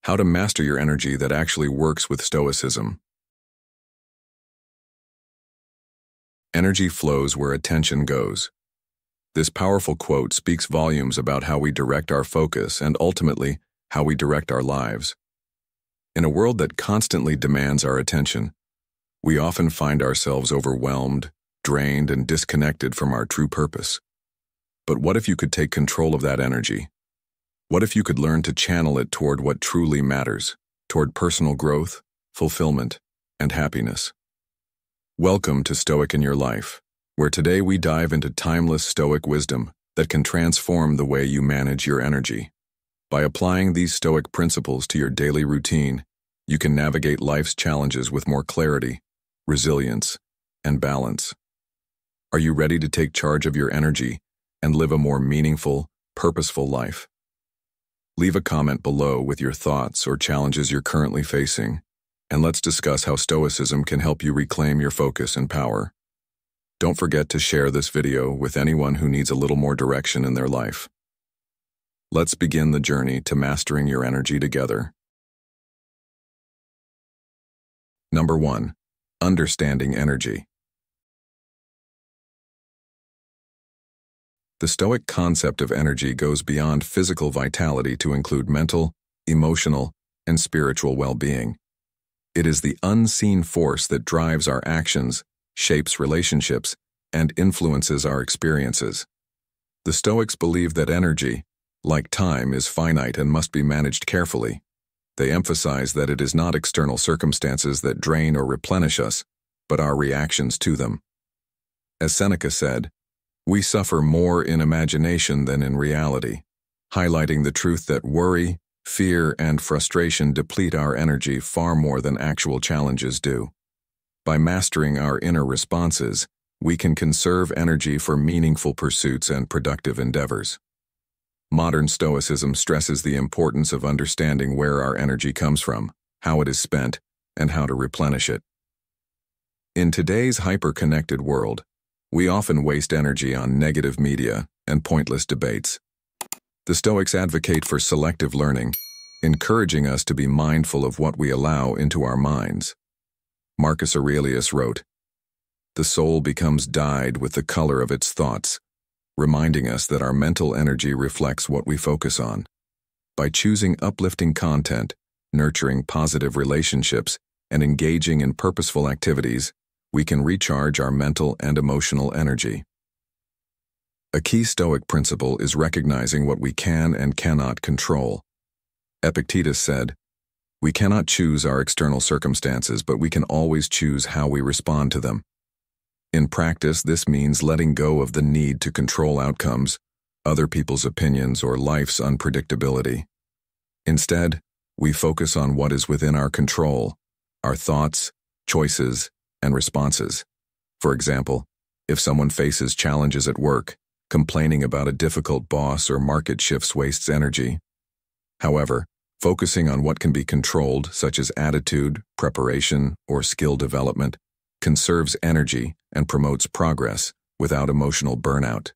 How to master your energy that actually works with Stoicism. Energy flows where attention goes. This powerful quote speaks volumes about how we direct our focus and ultimately how we direct our lives. In a world that constantly demands our attention, we often find ourselves overwhelmed, drained, and disconnected from our true purpose. But what if you could take control of that energy? What if you could learn to channel it toward what truly matters, toward personal growth, fulfillment, and happiness? Welcome to Stoic in Your Life, where today we dive into timeless Stoic wisdom that can transform the way you manage your energy. By applying these Stoic principles to your daily routine, you can navigate life's challenges with more clarity, resilience, and balance. Are you ready to take charge of your energy and live a more meaningful, purposeful life? Leave a comment below with your thoughts or challenges you're currently facing, and let's discuss how Stoicism can help you reclaim your focus and power. Don't forget to share this video with anyone who needs a little more direction in their life. Let's begin the journey to mastering your energy together. Number 1. Understanding energy. The Stoic concept of energy goes beyond physical vitality to include mental, emotional, and spiritual well-being. It is the unseen force that drives our actions, shapes relationships, and influences our experiences. The Stoics believe that energy, like time, is finite and must be managed carefully. They emphasize that it is not external circumstances that drain or replenish us, but our reactions to them. As Seneca said, "We suffer more in imagination than in reality," highlighting the truth that worry, fear, and frustration deplete our energy far more than actual challenges do. By mastering our inner responses, we can conserve energy for meaningful pursuits and productive endeavors. Modern Stoicism stresses the importance of understanding where our energy comes from, how it is spent, and how to replenish it. In today's hyper-connected world, we often waste energy on negative media and pointless debates. The Stoics advocate for selective learning, encouraging us to be mindful of what we allow into our minds. Marcus Aurelius wrote, "The soul becomes dyed with the color of its thoughts," reminding us that our mental energy reflects what we focus on. By choosing uplifting content, nurturing positive relationships, and engaging in purposeful activities, we can recharge our mental and emotional energy. A key Stoic principle is recognizing what we can and cannot control. Epictetus said, "We cannot choose our external circumstances, but we can always choose how we respond to them." In practice, this means letting go of the need to control outcomes, other people's opinions, or life's unpredictability. Instead, we focus on what is within our control, our thoughts, choices, and responses. For example, if someone faces challenges at work, complaining about a difficult boss or market shifts wastes energy. However, focusing on what can be controlled, such as attitude, preparation, or skill development, conserves energy and promotes progress without emotional burnout.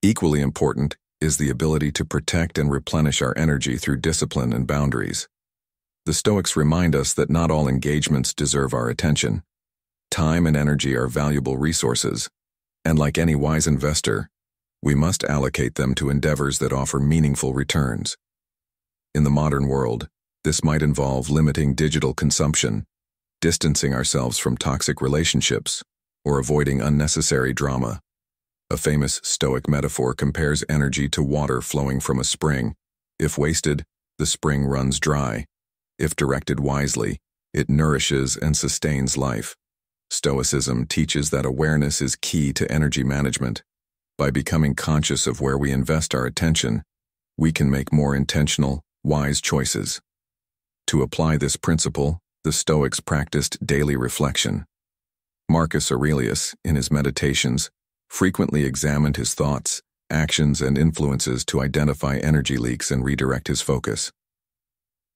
Equally important is the ability to protect and replenish our energy through discipline and boundaries. The Stoics remind us that not all engagements deserve our attention. Time and energy are valuable resources, and like any wise investor, we must allocate them to endeavors that offer meaningful returns. In the modern world, this might involve limiting digital consumption, distancing ourselves from toxic relationships, or avoiding unnecessary drama. A famous Stoic metaphor compares energy to water flowing from a spring. If wasted, the spring runs dry. If directed wisely, it nourishes and sustains life. Stoicism teaches that awareness is key to energy management. By becoming conscious of where we invest our attention, we can make more intentional, wise choices. To apply this principle, the Stoics practiced daily reflection. Marcus Aurelius, in his meditations, frequently examined his thoughts, actions, and influences to identify energy leaks and redirect his focus.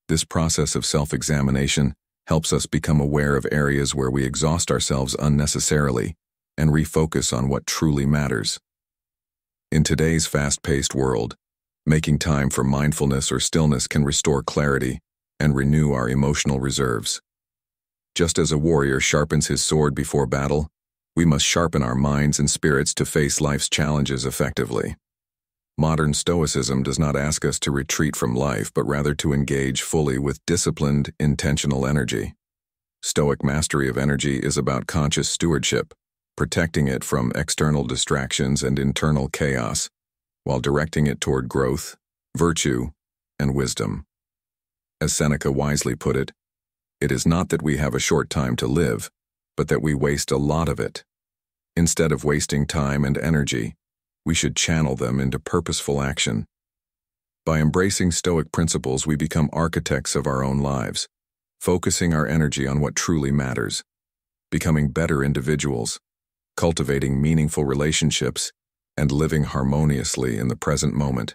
This process of self-examination helps us become aware of areas where we exhaust ourselves unnecessarily and refocus on what truly matters. In today's fast-paced world, making time for mindfulness or stillness can restore clarity, and renew our emotional reserves. Just as a warrior sharpens his sword before battle, we must sharpen our minds and spirits to face life's challenges effectively. Modern Stoicism does not ask us to retreat from life, but rather to engage fully with disciplined, intentional energy. Stoic mastery of energy is about conscious stewardship, protecting it from external distractions and internal chaos, while directing it toward growth, virtue, and wisdom. As Seneca wisely put it, it is not that we have a short time to live, but that we waste a lot of it. Instead of wasting time and energy, we should channel them into purposeful action. By embracing Stoic principles, we become architects of our own lives, focusing our energy on what truly matters, becoming better individuals, cultivating meaningful relationships, and living harmoniously in the present moment.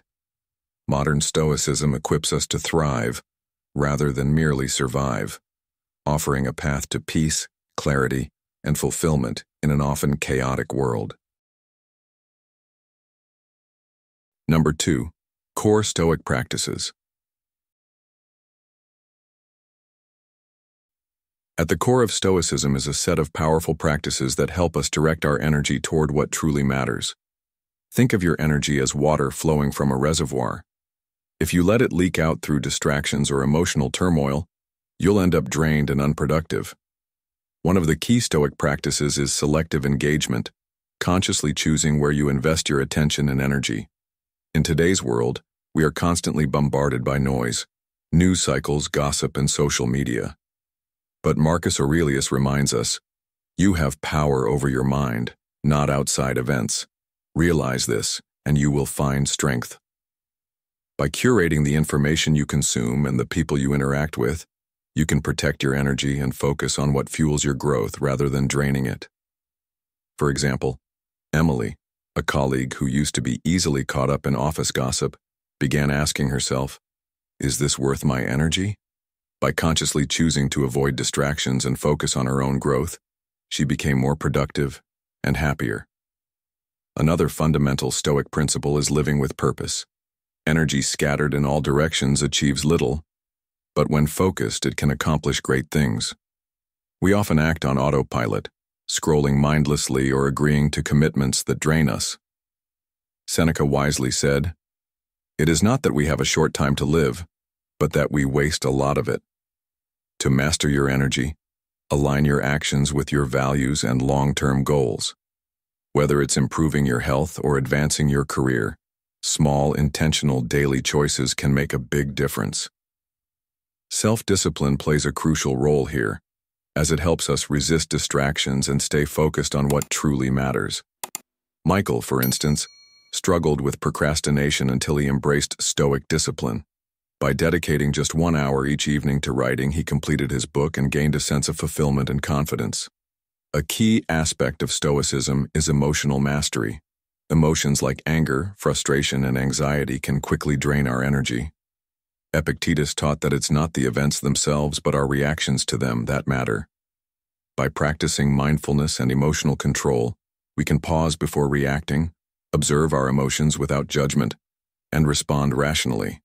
Modern Stoicism equips us to thrive rather than merely survive, offering a path to peace, clarity, and fulfillment in an often chaotic world. Number 2. Core Stoic practices. At the core of Stoicism is a set of powerful practices that help us direct our energy toward what truly matters. Think of your energy as water flowing from a reservoir. If you let it leak out through distractions or emotional turmoil, you'll end up drained and unproductive. One of the key Stoic practices is selective engagement, consciously choosing where you invest your attention and energy. In today's world, we are constantly bombarded by noise, news cycles, gossip, and social media. But Marcus Aurelius reminds us, you have power over your mind, not outside events. Realize this, and you will find strength. By curating the information you consume and the people you interact with, you can protect your energy and focus on what fuels your growth rather than draining it. For example, Emily, a colleague who used to be easily caught up in office gossip, began asking herself, is this worth my energy? By consciously choosing to avoid distractions and focus on her own growth, she became more productive and happier. Another fundamental Stoic principle is living with purpose. Energy scattered in all directions achieves little, but when focused, it can accomplish great things. We often act on autopilot, scrolling mindlessly or agreeing to commitments that drain us. Seneca wisely said, "It is not that we have a short time to live, but that we waste a lot of it." To master your energy, align your actions with your values and long-term goals. Whether it's improving your health or advancing your career, small, intentional daily choices can make a big difference. Self-discipline plays a crucial role here, as it helps us resist distractions and stay focused on what truly matters. Michael, for instance, struggled with procrastination until he embraced Stoic discipline. By dedicating just 1 hour each evening to writing, he completed his book and gained a sense of fulfillment and confidence. A key aspect of Stoicism is emotional mastery. Emotions like anger, frustration, and anxiety can quickly drain our energy. Epictetus taught that it's not the events themselves but our reactions to them that matter. By practicing mindfulness and emotional control, we can pause before reacting, observe our emotions without judgment, and respond rationally.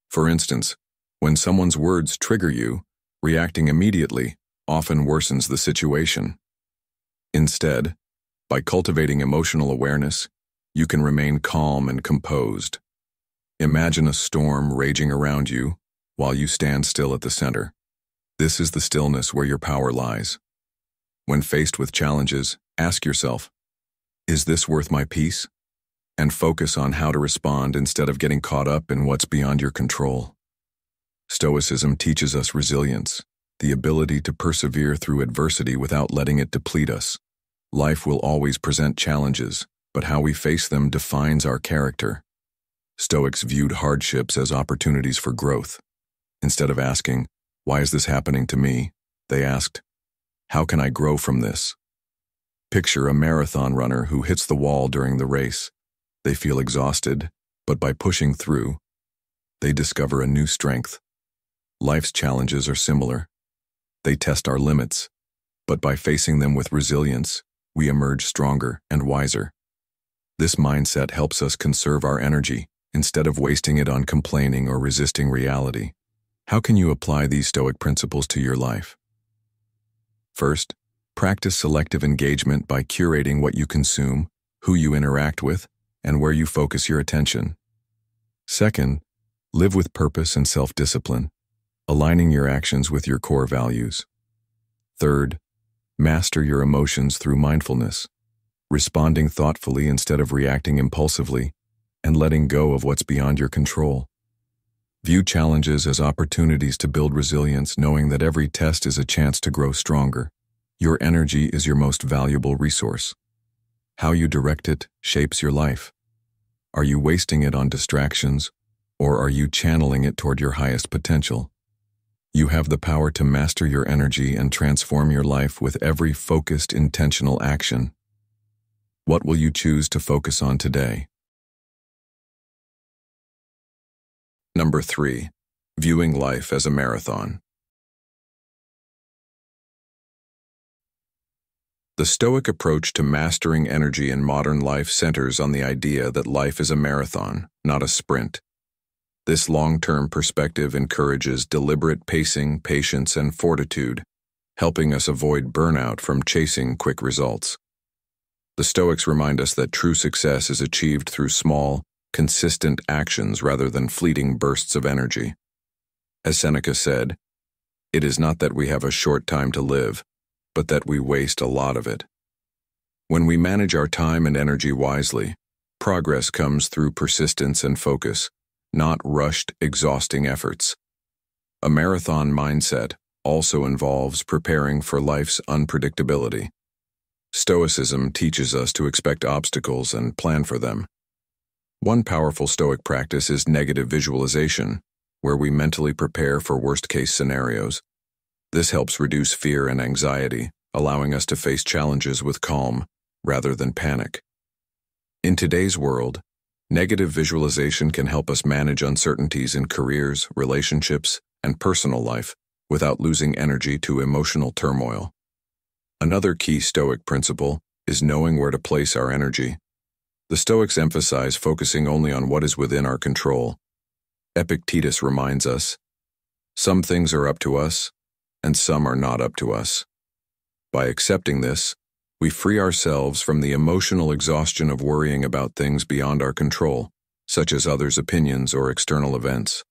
For instance, when someone's words trigger you, reacting immediately often worsens the situation. Instead, by cultivating emotional awareness, you can remain calm and composed. Imagine a storm raging around you while you stand still at the center. This is the stillness where your power lies. When faced with challenges, ask yourself, is this worth my peace? And focus on how to respond instead of getting caught up in what's beyond your control. Stoicism teaches us resilience, the ability to persevere through adversity without letting it deplete us. Life will always present challenges, but how we face them defines our character. Stoics viewed hardships as opportunities for growth. Instead of asking, "Why is this happening to me?" they asked, "How can I grow from this?" Picture a marathon runner who hits the wall during the race. They feel exhausted, but by pushing through, they discover a new strength. Life's challenges are similar. They test our limits, but by facing them with resilience, we emerge stronger and wiser. This mindset helps us conserve our energy instead of wasting it on complaining or resisting reality. How can you apply these Stoic principles to your life? First, practice selective engagement by curating what you consume, who you interact with, and where you focus your attention. Second, live with purpose and self-discipline, aligning your actions with your core values. Third, master your emotions through mindfulness, responding thoughtfully instead of reacting impulsively, and letting go of what's beyond your control. View challenges as opportunities to build resilience, knowing that every test is a chance to grow stronger. Your energy is your most valuable resource. How you direct it shapes your life. Are you wasting it on distractions, or are you channeling it toward your highest potential? You have the power to master your energy and transform your life with every focused, intentional action. What will you choose to focus on today? Number 3. Viewing life as a marathon. The Stoic approach to mastering energy in modern life centers on the idea that life is a marathon, not a sprint. This long-term perspective encourages deliberate pacing, patience, and fortitude, helping us avoid burnout from chasing quick results. The Stoics remind us that true success is achieved through small, consistent actions rather than fleeting bursts of energy. As Seneca said, "It is not that we have a short time to live, but that we waste a lot of it." When we manage our time and energy wisely, progress comes through persistence and focus, not rushed, exhausting efforts. A marathon mindset also involves preparing for life's unpredictability. Stoicism teaches us to expect obstacles and plan for them. One powerful Stoic practice is negative visualization, where we mentally prepare for worst-case scenarios. This helps reduce fear and anxiety, allowing us to face challenges with calm rather than panic. In today's world, negative visualization can help us manage uncertainties in careers, relationships, and personal life without losing energy to emotional turmoil. Another key Stoic principle is knowing where to place our energy. The Stoics emphasize focusing only on what is within our control. Epictetus reminds us, "Some things are up to us, and some are not up to us." By accepting this, we free ourselves from the emotional exhaustion of worrying about things beyond our control, such as others' opinions or external events.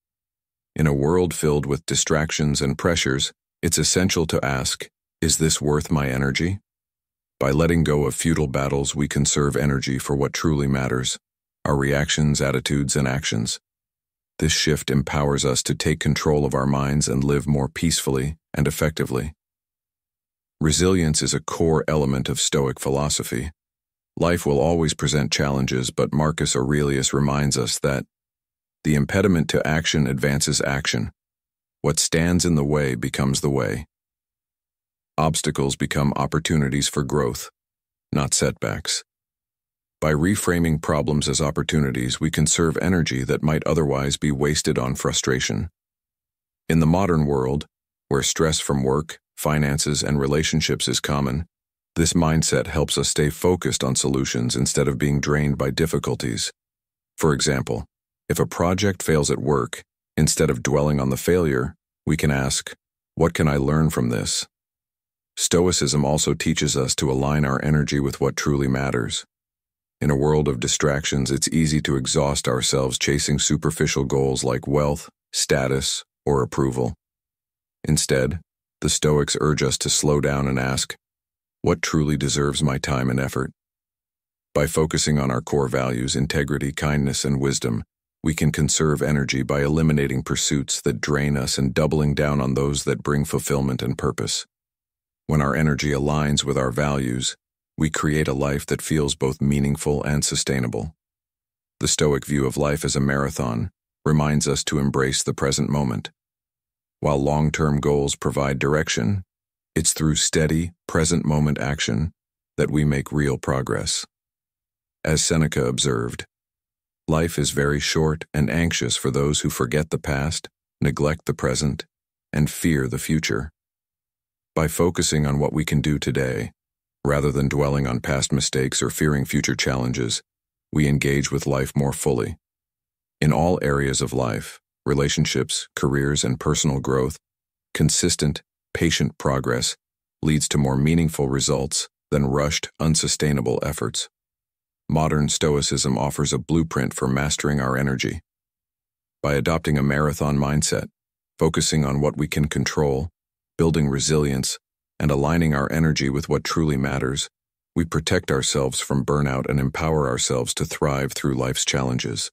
In a world filled with distractions and pressures, it's essential to ask, is this worth my energy? By letting go of futile battles, we conserve energy for what truly matters, our reactions, attitudes, and actions. This shift empowers us to take control of our minds and live more peacefully and effectively. Resilience is a core element of Stoic philosophy. Life will always present challenges, but Marcus Aurelius reminds us that the impediment to action advances action. What stands in the way becomes the way. Obstacles become opportunities for growth, not setbacks. By reframing problems as opportunities, we conserve energy that might otherwise be wasted on frustration. In the modern world, where stress from work, finances, and relationships is common, this mindset helps us stay focused on solutions instead of being drained by difficulties. For example, if a project fails at work, instead of dwelling on the failure, we can ask, "What can I learn from this?" Stoicism also teaches us to align our energy with what truly matters. In a world of distractions, it's easy to exhaust ourselves chasing superficial goals like wealth, status, or approval. Instead, the Stoics urge us to slow down and ask, what truly deserves my time and effort? By focusing on our core values, integrity, kindness, and wisdom, we can conserve energy by eliminating pursuits that drain us and doubling down on those that bring fulfillment and purpose. When our energy aligns with our values, we create a life that feels both meaningful and sustainable. The Stoic view of life as a marathon reminds us to embrace the present moment. While long-term goals provide direction, it's through steady, present-moment action that we make real progress. As Seneca observed, life is very short and anxious for those who forget the past, neglect the present, and fear the future. By focusing on what we can do today, rather than dwelling on past mistakes or fearing future challenges, we engage with life more fully. In all areas of life, relationships, careers, and personal growth, consistent, patient progress leads to more meaningful results than rushed, unsustainable efforts. Modern Stoicism offers a blueprint for mastering our energy. By adopting a marathon mindset, focusing on what we can control, building resilience, and aligning our energy with what truly matters, we protect ourselves from burnout and empower ourselves to thrive through life's challenges.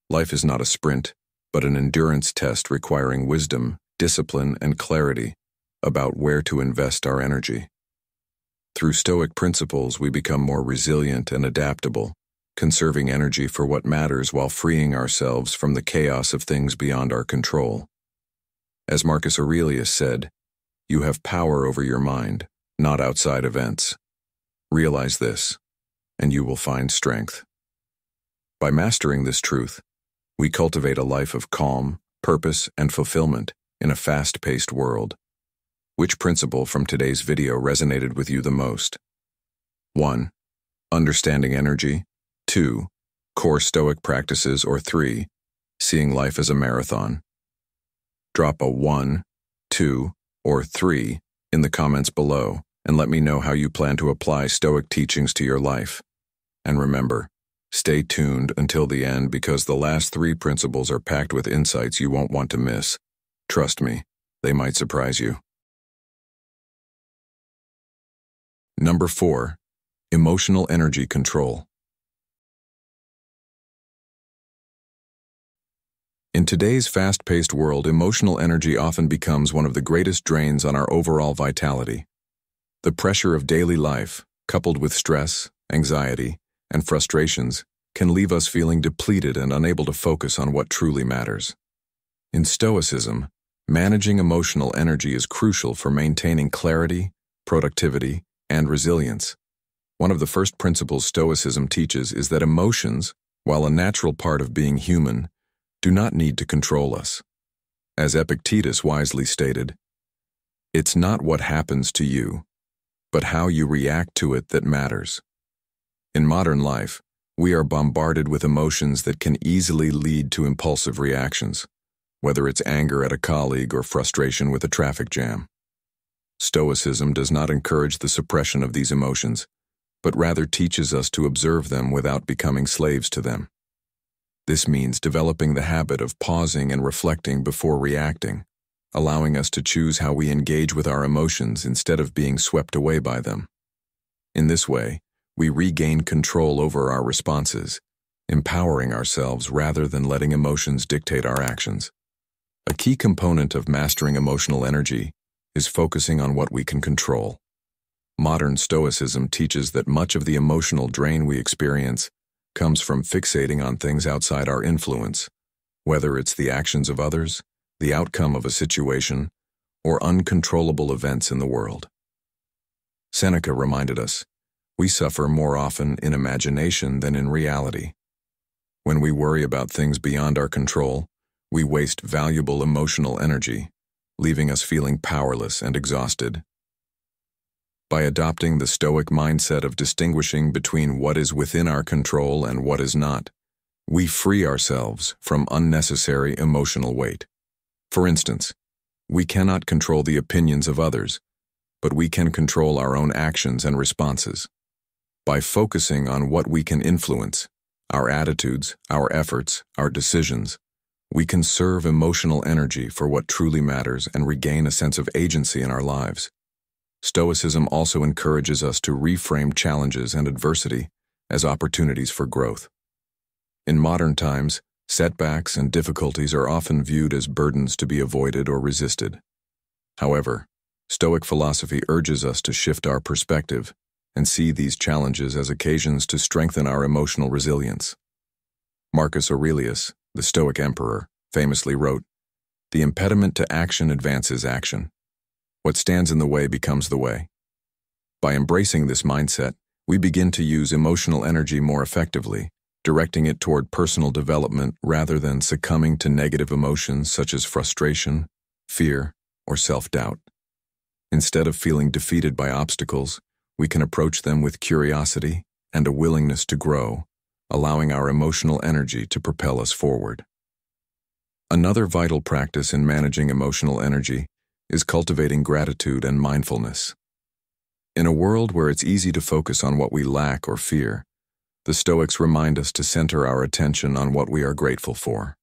Life is not a sprint, but an endurance test requiring wisdom, discipline, and clarity about where to invest our energy. Through Stoic principles, we become more resilient and adaptable, conserving energy for what matters while freeing ourselves from the chaos of things beyond our control. As Marcus Aurelius said, "You have power over your mind, not outside events. Realize this, and you will find strength." By mastering this truth, we cultivate a life of calm, purpose, and fulfillment in a fast-paced world. Which principle from today's video resonated with you the most? 1. Understanding energy. 2. Core Stoic practices. Or 3. Seeing life as a marathon. Drop a 1, 2, or 3 in the comments below and let me know how you plan to apply Stoic teachings to your life. And remember, stay tuned until the end because the last 3 principles are packed with insights you won't want to miss. Trust me, they might surprise you. Number 4. Emotional energy control. In today's fast-paced world, emotional energy often becomes one of the greatest drains on our overall vitality. The pressure of daily life, coupled with stress, anxiety, and frustrations, can leave us feeling depleted and unable to focus on what truly matters. In Stoicism, managing emotional energy is crucial for maintaining clarity, productivity, and resilience. One of the first principles Stoicism teaches is that emotions, while a natural part of being human, do not need to control us. As Epictetus wisely stated, "It's not what happens to you, but how you react to it that matters." In modern life, we are bombarded with emotions that can easily lead to impulsive reactions, whether it's anger at a colleague or frustration with a traffic jam. Stoicism does not encourage the suppression of these emotions, but rather teaches us to observe them without becoming slaves to them. This means developing the habit of pausing and reflecting before reacting, allowing us to choose how we engage with our emotions instead of being swept away by them. In this way, we regain control over our responses, empowering ourselves rather than letting emotions dictate our actions. A key component of mastering emotional energy is focusing on what we can control. Modern Stoicism teaches that much of the emotional drain we experience comes from fixating on things outside our influence, whether it's the actions of others, the outcome of a situation, or uncontrollable events in the world. Seneca reminded us, "We suffer more often in imagination than in reality." When we worry about things beyond our control, we waste valuable emotional energy, leaving us feeling powerless and exhausted. By adopting the Stoic mindset of distinguishing between what is within our control and what is not, we free ourselves from unnecessary emotional weight. For instance, we cannot control the opinions of others, but we can control our own actions and responses. By focusing on what we can influence, our attitudes, our efforts, our decisions, we conserve emotional energy for what truly matters and regain a sense of agency in our lives. Stoicism also encourages us to reframe challenges and adversity as opportunities for growth. In modern times, setbacks and difficulties are often viewed as burdens to be avoided or resisted. However, Stoic philosophy urges us to shift our perspective and see these challenges as occasions to strengthen our emotional resilience. Marcus Aurelius, the Stoic emperor, famously wrote, "The impediment to action advances action. What stands in the way becomes the way." By embracing this mindset, we begin to use emotional energy more effectively, directing it toward personal development rather than succumbing to negative emotions such as frustration, fear, or self-doubt. Instead of feeling defeated by obstacles, we can approach them with curiosity and a willingness to grow, allowing our emotional energy to propel us forward. Another vital practice in managing emotional energy is cultivating gratitude and mindfulness. In a world where it's easy to focus on what we lack or fear, the Stoics remind us to center our attention on what we are grateful for.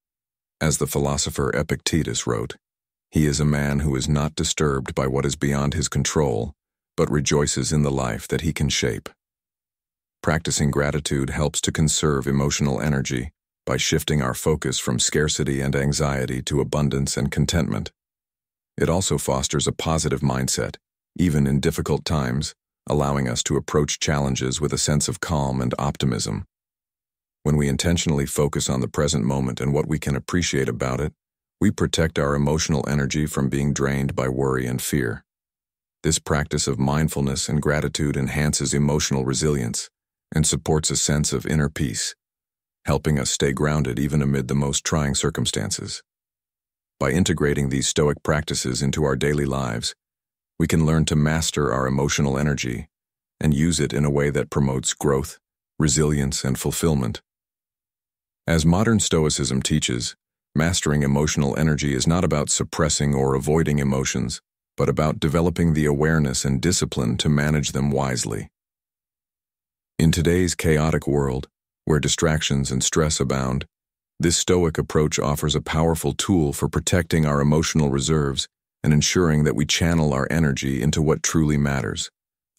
As the philosopher Epictetus wrote, "He is a man who is not disturbed by what is beyond his control, but rejoices in the life that he can shape." Practicing gratitude helps to conserve emotional energy by shifting our focus from scarcity and anxiety to abundance and contentment. It also fosters a positive mindset, even in difficult times, allowing us to approach challenges with a sense of calm and optimism. When we intentionally focus on the present moment and what we can appreciate about it, we protect our emotional energy from being drained by worry and fear. This practice of mindfulness and gratitude enhances emotional resilience and supports a sense of inner peace, helping us stay grounded even amid the most trying circumstances. By integrating these Stoic practices into our daily lives, we can learn to master our emotional energy and use it in a way that promotes growth, resilience, and fulfillment. As modern Stoicism teaches, mastering emotional energy is not about suppressing or avoiding emotions, but about developing the awareness and discipline to manage them wisely. In today's chaotic world, where distractions and stress abound, this Stoic approach offers a powerful tool for protecting our emotional reserves and ensuring that we channel our energy into what truly matters: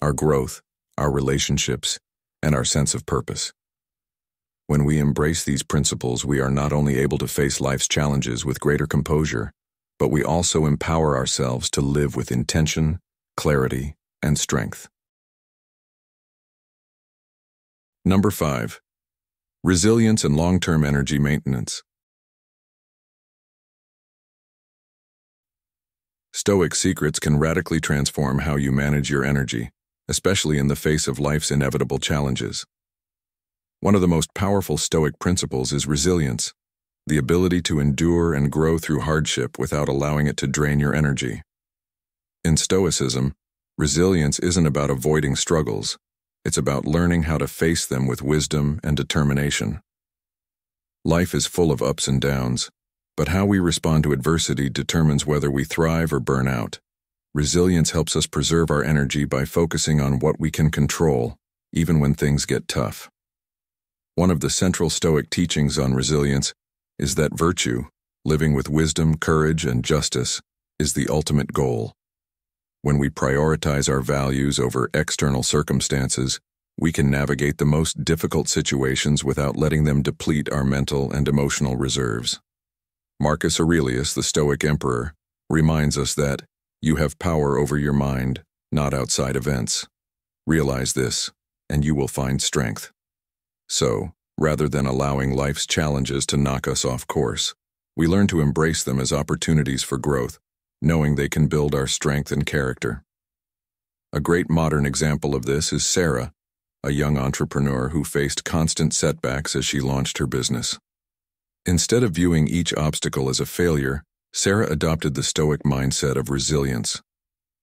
our growth, our relationships, and our sense of purpose. When we embrace these principles, we are not only able to face life's challenges with greater composure, but we also empower ourselves to live with intention, clarity, and strength. Number 5. Resilience and long-term energy maintenance. Stoic Secrets can radically transform how you manage your energy, especially in the face of life's inevitable challenges. One of the most powerful Stoic principles is resilience, the ability to endure and grow through hardship without allowing it to drain your energy. In Stoicism, resilience isn't about avoiding struggles. It's about learning how to face them with wisdom and determination. Life is full of ups and downs, but how we respond to adversity determines whether we thrive or burn out. Resilience helps us preserve our energy by focusing on what we can control, even when things get tough. One of the central Stoic teachings on resilience is that virtue, living with wisdom, courage, and justice, is the ultimate goal. When we prioritize our values over external circumstances, we can navigate the most difficult situations without letting them deplete our mental and emotional reserves. Marcus Aurelius, the Stoic emperor, reminds us that you have power over your mind, not outside events. Realize this, and you will find strength. So, rather than allowing life's challenges to knock us off course, we learn to embrace them as opportunities for growth, knowing they can build our strength and character. A great modern example of this is Sarah, a young entrepreneur who faced constant setbacks as she launched her business. Instead of viewing each obstacle as a failure, Sarah adopted the Stoic mindset of resilience.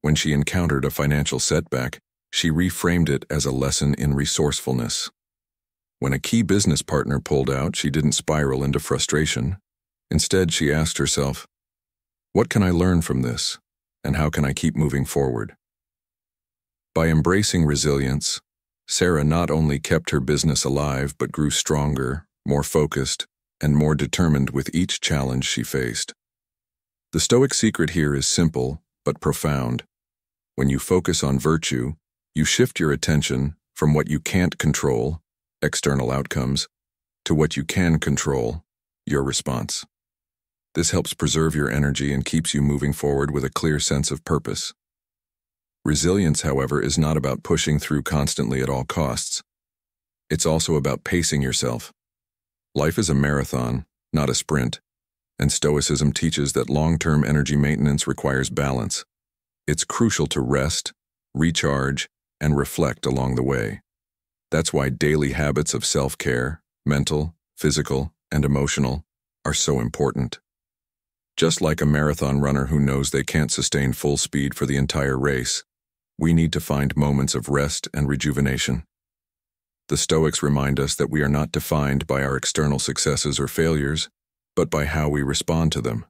When she encountered a financial setback, she reframed it as a lesson in resourcefulness. When a key business partner pulled out, she didn't spiral into frustration. Instead, she asked herself, "What can I learn from this, and how can I keep moving forward?" By embracing resilience, Sarah not only kept her business alive but grew stronger, more focused, and more determined with each challenge she faced. The Stoic secret here is simple but profound. When you focus on virtue, you shift your attention from what you can't control, external outcomes, to what you can control, your response. This helps preserve your energy and keeps you moving forward with a clear sense of purpose. Resilience, however, is not about pushing through constantly at all costs. It's also about pacing yourself. Life is a marathon, not a sprint, and Stoicism teaches that long-term energy maintenance requires balance. It's crucial to rest, recharge, and reflect along the way. That's why daily habits of self-care, mental, physical, and emotional, are so important. Just like a marathon runner who knows they can't sustain full speed for the entire race, we need to find moments of rest and rejuvenation. The Stoics remind us that we are not defined by our external successes or failures, but by how we respond to them.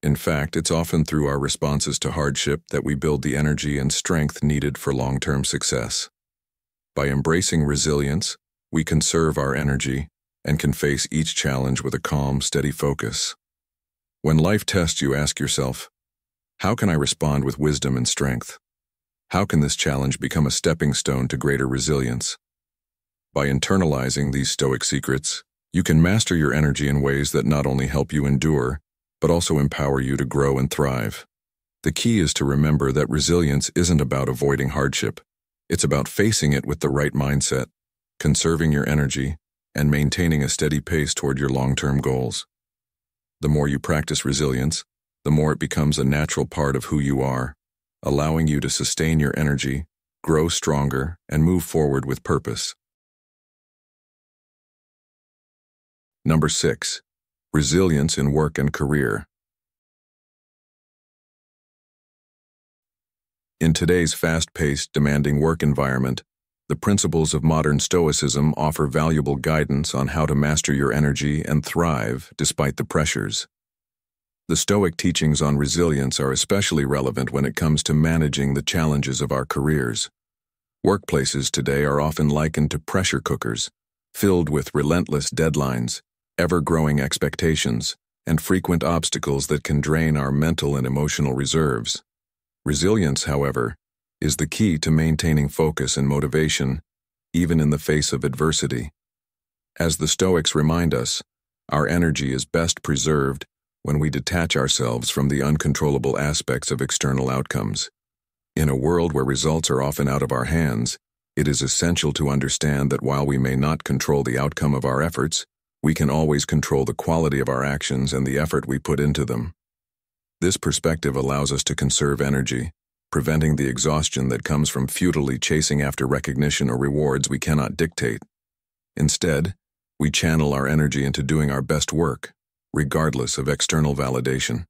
In fact, it's often through our responses to hardship that we build the energy and strength needed for long-term success. By embracing resilience, we conserve our energy and can face each challenge with a calm, steady focus. When life tests you, ask yourself, how can I respond with wisdom and strength? How can this challenge become a stepping stone to greater resilience? By internalizing these Stoic secrets, you can master your energy in ways that not only help you endure, but also empower you to grow and thrive. The key is to remember that resilience isn't about avoiding hardship. It's about facing it with the right mindset, conserving your energy, and maintaining a steady pace toward your long-term goals. The more you practice resilience, the more it becomes a natural part of who you are, allowing you to sustain your energy, grow stronger, and move forward with purpose. Number 6. Resilience in work and career. In today's fast-paced, demanding work environment, the principles of modern Stoicism offer valuable guidance on how to master your energy and thrive despite the pressures. The Stoic teachings on resilience are especially relevant when it comes to managing the challenges of our careers. Workplaces today are often likened to pressure cookers, filled with relentless deadlines, ever-growing expectations, and frequent obstacles that can drain our mental and emotional reserves. Resilience, however, is the key to maintaining focus and motivation, even in the face of adversity. As the Stoics remind us, our energy is best preserved when we detach ourselves from the uncontrollable aspects of external outcomes. In a world where results are often out of our hands, it is essential to understand that while we may not control the outcome of our efforts, we can always control the quality of our actions and the effort we put into them. This perspective allows us to conserve energy, preventing the exhaustion that comes from futilely chasing after recognition or rewards we cannot dictate. Instead, we channel our energy into doing our best work, regardless of external validation.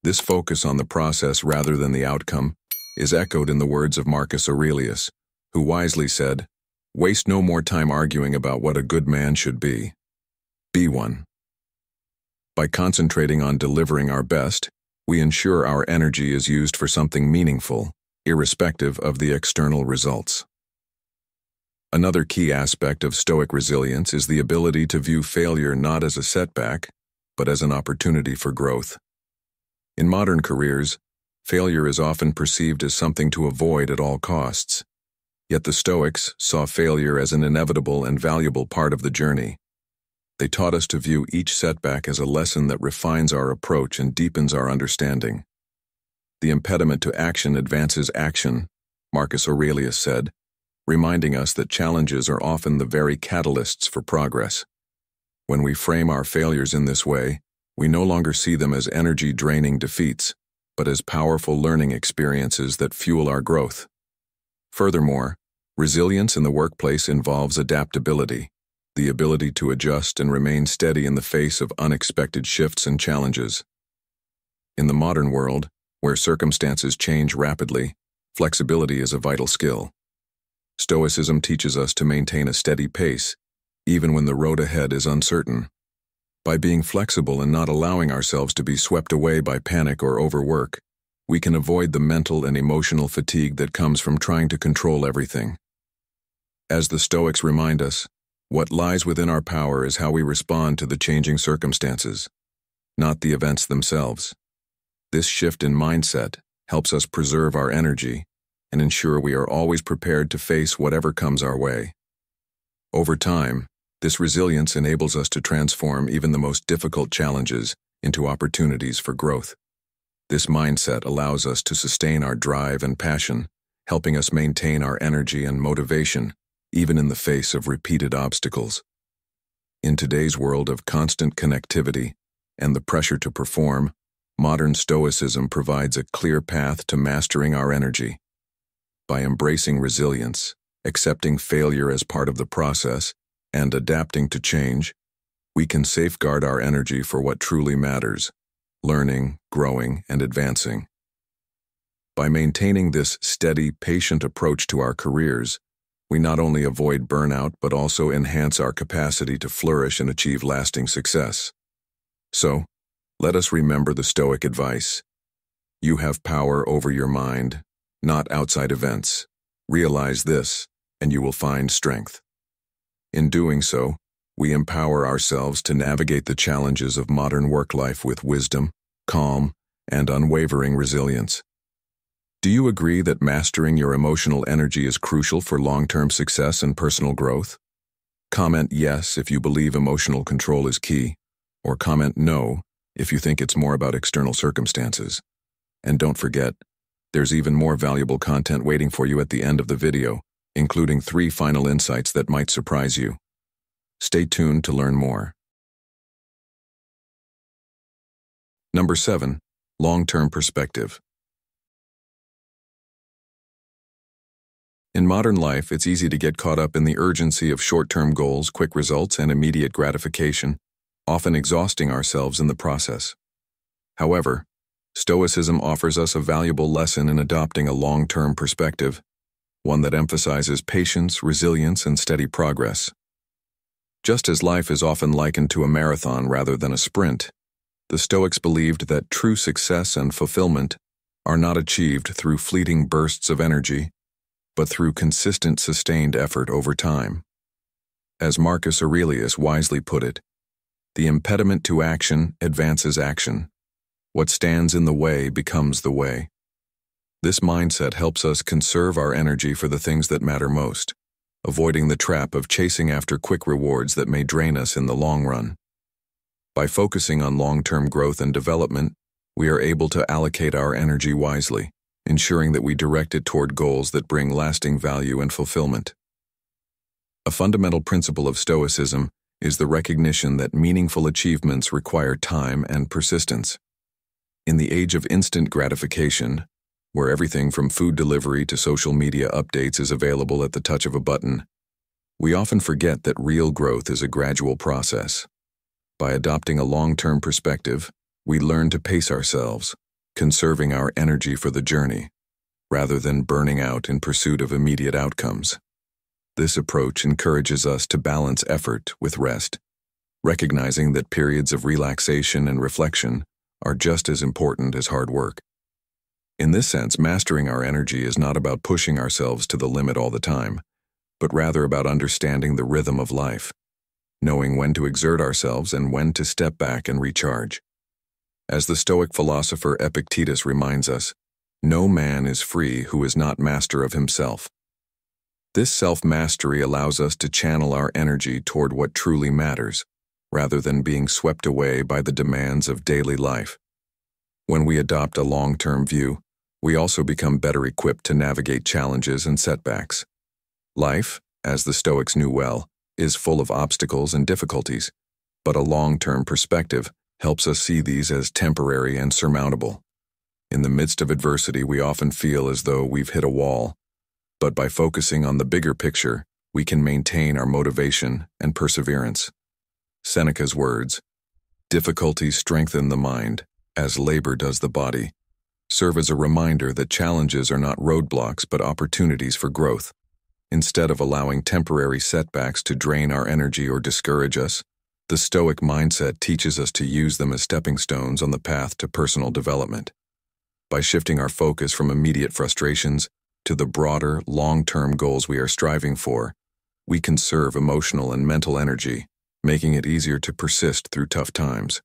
This focus on the process rather than the outcome is echoed in the words of Marcus Aurelius, who wisely said, "Waste no more time arguing about what a good man should be. Be one." By concentrating on delivering our best, we ensure our energy is used for something meaningful, irrespective of the external results. Another key aspect of Stoic resilience is the ability to view failure not as a setback, but as an opportunity for growth. In modern careers, failure is often perceived as something to avoid at all costs. Yet the Stoics saw failure as an inevitable and valuable part of the journey. They taught us to view each setback as a lesson that refines our approach and deepens our understanding. The impediment to action advances action, Marcus Aurelius said, reminding us that challenges are often the very catalysts for progress. When we frame our failures in this way, we no longer see them as energy-draining defeats, but as powerful learning experiences that fuel our growth. Furthermore, resilience in the workplace involves adaptability, the ability to adjust and remain steady in the face of unexpected shifts and challenges. In the modern world, where circumstances change rapidly, flexibility is a vital skill. Stoicism teaches us to maintain a steady pace, even when the road ahead is uncertain. By being flexible and not allowing ourselves to be swept away by panic or overwork, we can avoid the mental and emotional fatigue that comes from trying to control everything. As the Stoics remind us, what lies within our power is how we respond to the changing circumstances, not the events themselves. This shift in mindset helps us preserve our energy and ensure we are always prepared to face whatever comes our way. Over time, this resilience enables us to transform even the most difficult challenges into opportunities for growth. This mindset allows us to sustain our drive and passion, helping us maintain our energy and motivation, even in the face of repeated obstacles. In today's world of constant connectivity and the pressure to perform, modern Stoicism provides a clear path to mastering our energy. By embracing resilience, accepting failure as part of the process, and adapting to change, we can safeguard our energy for what truly matters: learning, growing, and advancing. By maintaining this steady, patient approach to our careers, we not only avoid burnout but also enhance our capacity to flourish and achieve lasting success. So, let us remember the Stoic advice. You have power over your mind, not outside events. Realize this, and you will find strength. In doing so, we empower ourselves to navigate the challenges of modern work life with wisdom, calm, and unwavering resilience. Do you agree that mastering your emotional energy is crucial for long-term success and personal growth? Comment yes if you believe emotional control is key, or comment no if you think it's more about external circumstances. And don't forget, there's even more valuable content waiting for you at the end of the video, including 3 final insights that might surprise you. Stay tuned to learn more. Number 7. Long-term perspective. In modern life, it's easy to get caught up in the urgency of short-term goals, quick results, and immediate gratification, often exhausting ourselves in the process. However, Stoicism offers us a valuable lesson in adopting a long-term perspective, one that emphasizes patience, resilience, and steady progress. Just as life is often likened to a marathon rather than a sprint, the Stoics believed that true success and fulfillment are not achieved through fleeting bursts of energy, but through consistent, sustained effort over time. As Marcus Aurelius wisely put it, the impediment to action advances action. What stands in the way becomes the way. This mindset helps us conserve our energy for the things that matter most, avoiding the trap of chasing after quick rewards that may drain us in the long run. By focusing on long-term growth and development, we are able to allocate our energy wisely, ensuring that we direct it toward goals that bring lasting value and fulfillment. A fundamental principle of Stoicism is the recognition that meaningful achievements require time and persistence. In the age of instant gratification, where everything from food delivery to social media updates is available at the touch of a button, we often forget that real growth is a gradual process. By adopting a long-term perspective, we learn to pace ourselves, conserving our energy for the journey, rather than burning out in pursuit of immediate outcomes. This approach encourages us to balance effort with rest, recognizing that periods of relaxation and reflection are just as important as hard work. In this sense, mastering our energy is not about pushing ourselves to the limit all the time, but rather about understanding the rhythm of life, knowing when to exert ourselves and when to step back and recharge. As the Stoic philosopher Epictetus reminds us, no man is free who is not master of himself. This self-mastery allows us to channel our energy toward what truly matters, rather than being swept away by the demands of daily life. When we adopt a long-term view, we also become better equipped to navigate challenges and setbacks. Life, as the Stoics knew well, is full of obstacles and difficulties, but a long-term perspective helps us see these as temporary and surmountable. In the midst of adversity, we often feel as though we've hit a wall, but by focusing on the bigger picture, we can maintain our motivation and perseverance. Seneca's words, "Difficulties strengthen the mind, as labor does the body," serve as a reminder that challenges are not roadblocks but opportunities for growth. Instead of allowing temporary setbacks to drain our energy or discourage us, the Stoic mindset teaches us to use them as stepping stones on the path to personal development. By shifting our focus from immediate frustrations to the broader, long-term goals we are striving for, we conserve emotional and mental energy, making it easier to persist through tough times.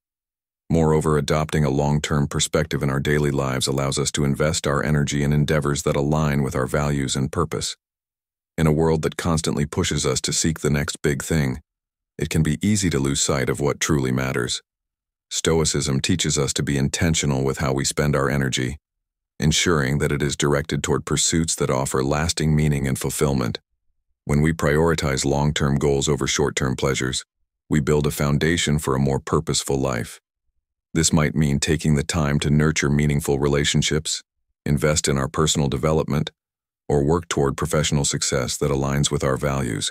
Moreover, adopting a long-term perspective in our daily lives allows us to invest our energy in endeavors that align with our values and purpose. In a world that constantly pushes us to seek the next big thing, it can be easy to lose sight of what truly matters. Stoicism teaches us to be intentional with how we spend our energy, ensuring that it is directed toward pursuits that offer lasting meaning and fulfillment. When we prioritize long-term goals over short-term pleasures, we build a foundation for a more purposeful life. This might mean taking the time to nurture meaningful relationships, invest in our personal development, or work toward professional success that aligns with our values.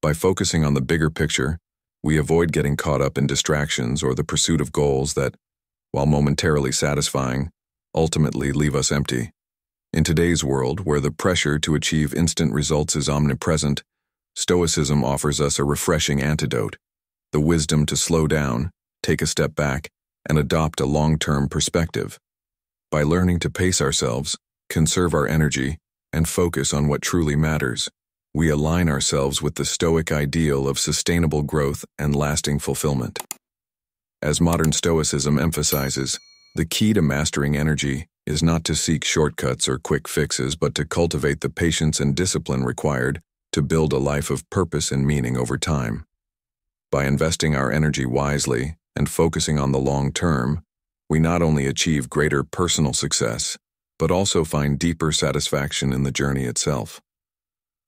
By focusing on the bigger picture, we avoid getting caught up in distractions or the pursuit of goals that, while momentarily satisfying, ultimately leave us empty. In today's world, where the pressure to achieve instant results is omnipresent, Stoicism offers us a refreshing antidote: the wisdom to slow down, take a step back, and adopt a long-term perspective. By learning to pace ourselves, conserve our energy, and focus on what truly matters, we align ourselves with the Stoic ideal of sustainable growth and lasting fulfillment. As modern Stoicism emphasizes, the key to mastering energy is not to seek shortcuts or quick fixes, but to cultivate the patience and discipline required to build a life of purpose and meaning over time. By investing our energy wisely and focusing on the long term, we not only achieve greater personal success, but also find deeper satisfaction in the journey itself.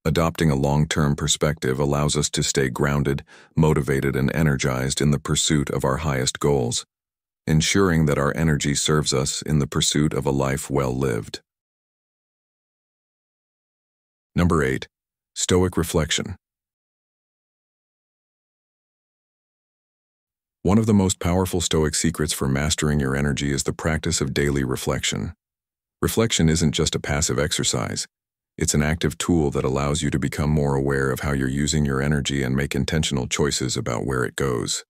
Adopting a long-term perspective allows us to stay grounded, motivated, and energized in the pursuit of our highest goals, ensuring that our energy serves us in the pursuit of a life well lived. Number 8. Stoic reflection. One of the most powerful Stoic secrets for mastering your energy is the practice of daily reflection. Reflection isn't just a passive exercise. It's an active tool that allows you to become more aware of how you're using your energy and make intentional choices about where it goes.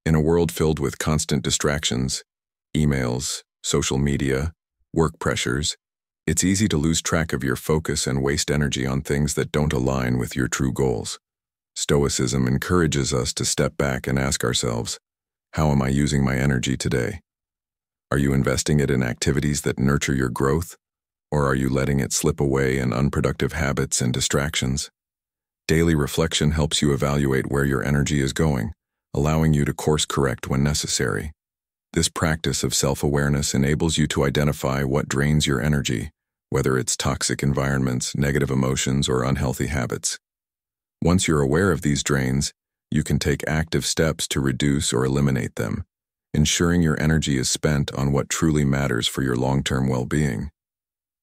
In a world filled with constant distractions, emails, social media, work pressures, it's easy to lose track of your focus and waste energy on things that don't align with your true goals. Stoicism encourages us to step back and ask ourselves, how am I using my energy today? Are you investing it in activities that nurture your growth? Or are you letting it slip away in unproductive habits and distractions? Daily reflection helps you evaluate where your energy is going, allowing you to course correct when necessary. This practice of self-awareness enables you to identify what drains your energy, whether it's toxic environments, negative emotions, or unhealthy habits. Once you're aware of these drains, you can take active steps to reduce or eliminate them, ensuring your energy is spent on what truly matters for your long-term well-being.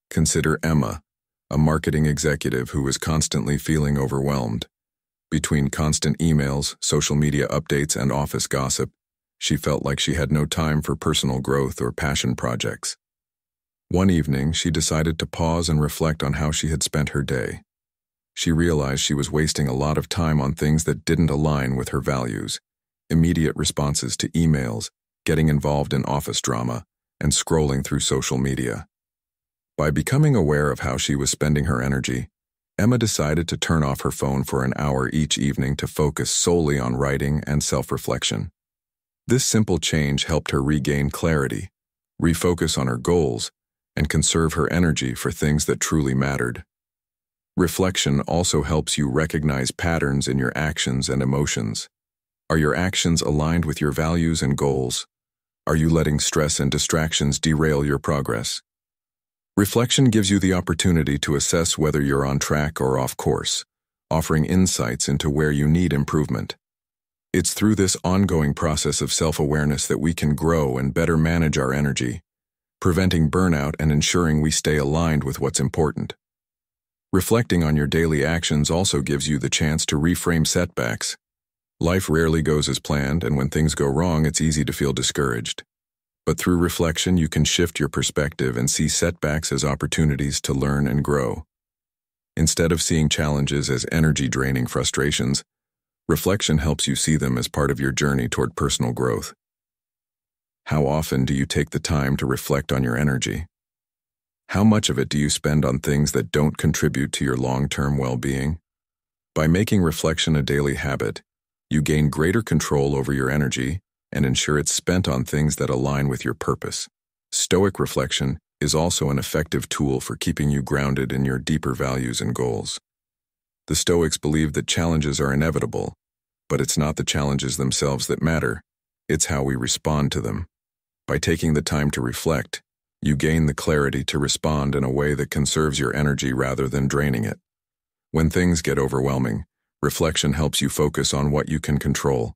Consider Emma, a marketing executive who was constantly feeling overwhelmed. Between constant emails, social media updates, and office gossip, she felt like she had no time for personal growth or passion projects. One evening, she decided to pause and reflect on how she had spent her day. She realized she was wasting a lot of time on things that didn't align with her values: immediate responses to emails, getting involved in office drama, and scrolling through social media. By becoming aware of how she was spending her energy, Emma decided to turn off her phone for an hour each evening to focus solely on writing and self-reflection. This simple change helped her regain clarity, refocus on her goals, and conserve her energy for things that truly mattered. Reflection also helps you recognize patterns in your actions and emotions. Are your actions aligned with your values and goals? Are you letting stress and distractions derail your progress? Reflection gives you the opportunity to assess whether you're on track or off course, offering insights into where you need improvement. It's through this ongoing process of self-awareness that we can grow and better manage our energy, preventing burnout and ensuring we stay aligned with what's important. Reflecting on your daily actions also gives you the chance to reframe setbacks. Life rarely goes as planned, and when things go wrong, it's easy to feel discouraged. But through reflection, you can shift your perspective and see setbacks as opportunities to learn and grow. Instead of seeing challenges as energy-draining frustrations, reflection helps you see them as part of your journey toward personal growth. How often do you take the time to reflect on your energy? How much of it do you spend on things that don't contribute to your long-term well-being? By making reflection a daily habit, you gain greater control over your energy and ensure it's spent on things that align with your purpose. Stoic reflection is also an effective tool for keeping you grounded in your deeper values and goals. The Stoics believe that challenges are inevitable, but it's not the challenges themselves that matter, it's how we respond to them. By taking the time to reflect, you gain the clarity to respond in a way that conserves your energy rather than draining it. When things get overwhelming, reflection helps you focus on what you can control: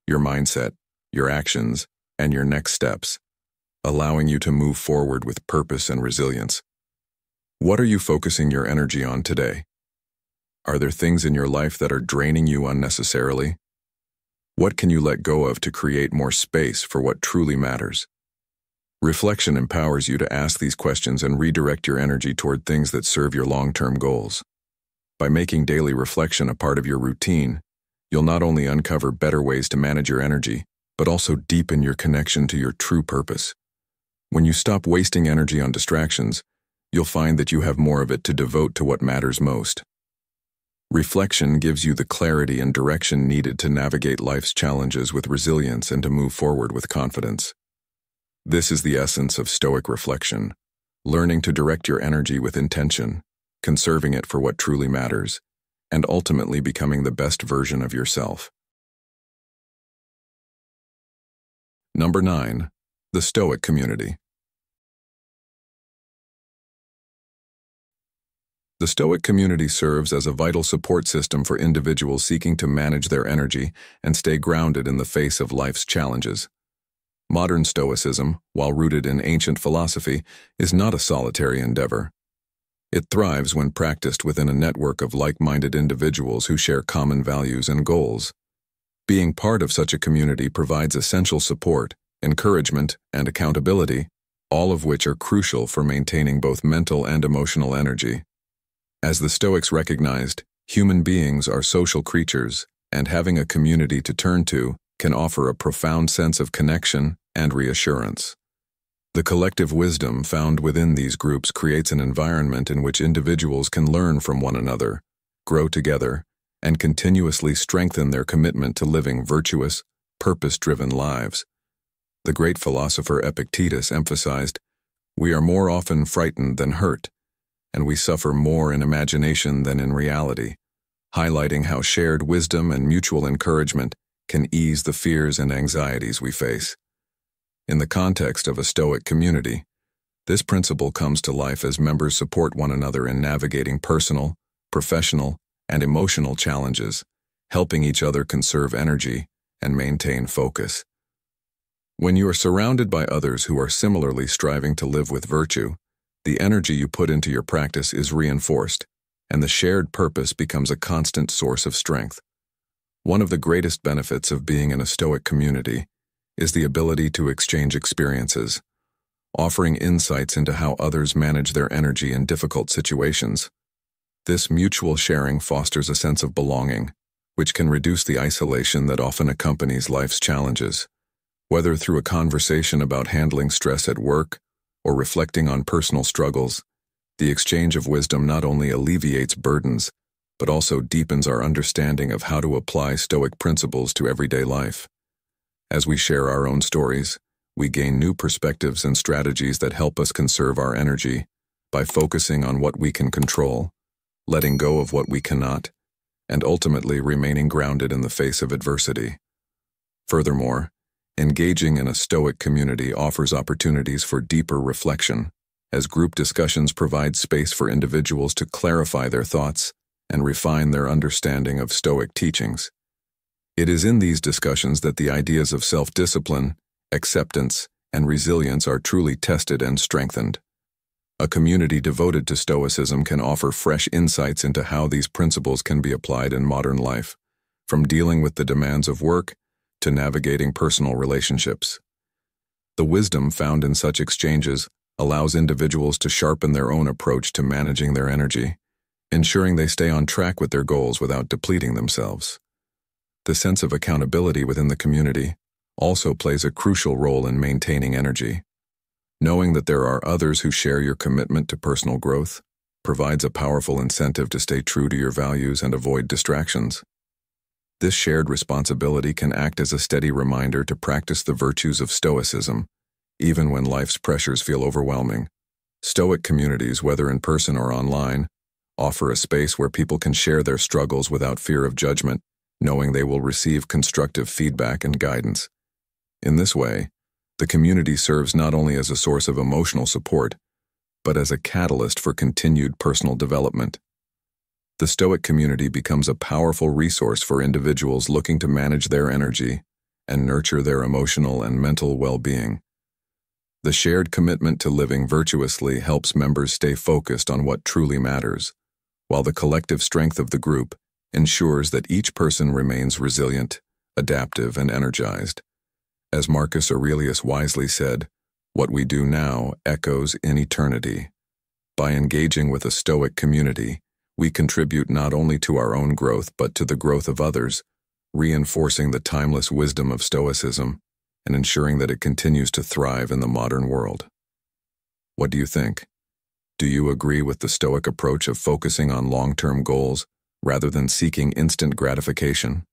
your mindset, your actions, and your next steps, allowing you to move forward with purpose and resilience. What are you focusing your energy on today? Are there things in your life that are draining you unnecessarily? What can you let go of to create more space for what truly matters? Reflection empowers you to ask these questions and redirect your energy toward things that serve your long-term goals. By making daily reflection a part of your routine, you'll not only uncover better ways to manage your energy, but also deepen your connection to your true purpose. When you stop wasting energy on distractions, you'll find that you have more of it to devote to what matters most. Reflection gives you the clarity and direction needed to navigate life's challenges with resilience and to move forward with confidence. This is the essence of Stoic reflection, learning to direct your energy with intention, conserving it for what truly matters, and ultimately becoming the best version of yourself. Number 9. The Stoic Community. The Stoic community serves as a vital support system for individuals seeking to manage their energy and stay grounded in the face of life's challenges. Modern Stoicism, while rooted in ancient philosophy, is not a solitary endeavor. It thrives when practiced within a network of like-minded individuals who share common values and goals. Being part of such a community provides essential support, encouragement, and accountability, all of which are crucial for maintaining both mental and emotional energy. As the Stoics recognized, human beings are social creatures, and having a community to turn to can offer a profound sense of connection and reassurance. The collective wisdom found within these groups creates an environment in which individuals can learn from one another, grow together, and continuously strengthen their commitment to living virtuous, purpose-driven lives. The great philosopher Epictetus emphasized, "We are more often frightened than hurt, and we suffer more in imagination than in reality," highlighting how shared wisdom and mutual encouragement can ease the fears and anxieties we face. In the context of a Stoic community, this principle comes to life as members support one another in navigating personal, professional, and emotional challenges, helping each other conserve energy and maintain focus. When you are surrounded by others who are similarly striving to live with virtue, the energy you put into your practice is reinforced, and the shared purpose becomes a constant source of strength. One of the greatest benefits of being in a Stoic community is the ability to exchange experiences, offering insights into how others manage their energy in difficult situations. This mutual sharing fosters a sense of belonging, which can reduce the isolation that often accompanies life's challenges. Whether through a conversation about handling stress at work or reflecting on personal struggles, the exchange of wisdom not only alleviates burdens, but also deepens our understanding of how to apply Stoic principles to everyday life. As we share our own stories, we gain new perspectives and strategies that help us conserve our energy by focusing on what we can control, letting go of what we cannot, and ultimately remaining grounded in the face of adversity. Furthermore, engaging in a Stoic community offers opportunities for deeper reflection, as group discussions provide space for individuals to clarify their thoughts and refine their understanding of Stoic teachings. It is in these discussions that the ideas of self-discipline, acceptance, and resilience are truly tested and strengthened. A community devoted to Stoicism can offer fresh insights into how these principles can be applied in modern life, from dealing with the demands of work to navigating personal relationships. The wisdom found in such exchanges allows individuals to sharpen their own approach to managing their energy, ensuring they stay on track with their goals without depleting themselves. The sense of accountability within the community also plays a crucial role in maintaining energy. Knowing that there are others who share your commitment to personal growth provides a powerful incentive to stay true to your values and avoid distractions. This shared responsibility can act as a steady reminder to practice the virtues of Stoicism, even when life's pressures feel overwhelming. Stoic communities, whether in person or online, offer a space where people can share their struggles without fear of judgment, knowing they will receive constructive feedback and guidance. In this way, the community serves not only as a source of emotional support, but as a catalyst for continued personal development. The Stoic community becomes a powerful resource for individuals looking to manage their energy and nurture their emotional and mental well-being. The shared commitment to living virtuously helps members stay focused on what truly matters, while the collective strength of the group ensures that each person remains resilient, adaptive, and energized. As Marcus Aurelius wisely said, "What we do now echoes in eternity." By engaging with a Stoic community, we contribute not only to our own growth but to the growth of others, reinforcing the timeless wisdom of Stoicism and ensuring that it continues to thrive in the modern world. What do you think? Do you agree with the Stoic approach of focusing on long-term goals rather than seeking instant gratification?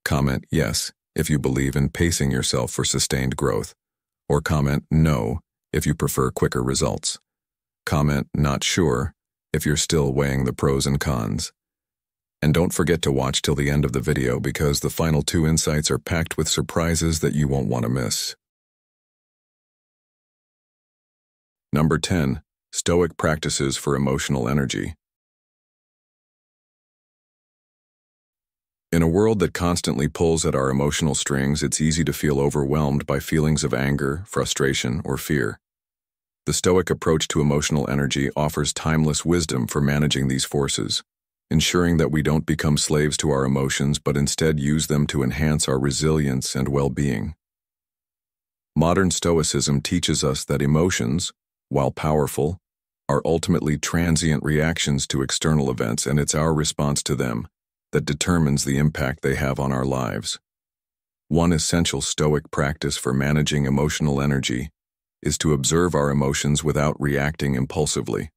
Comment yes if you believe in pacing yourself for sustained growth, or comment no if you prefer quicker results. Comment not sure if you're still weighing the pros and cons. And don't forget to watch till the end of the video because the final 2 insights are packed with surprises that you won't want to miss. Number 10. Stoic practices for emotional energy. In a world that constantly pulls at our emotional strings, it's easy to feel overwhelmed by feelings of anger, frustration, or fear. The Stoic approach to emotional energy offers timeless wisdom for managing these forces, ensuring that we don't become slaves to our emotions but instead use them to enhance our resilience and well-being. Modern Stoicism teaches us that emotions, while powerful, are ultimately transient reactions to external events, and it's our response to them that determines the impact they have on our lives. One essential Stoic practice for managing emotional energy is to observe our emotions without reacting impulsively.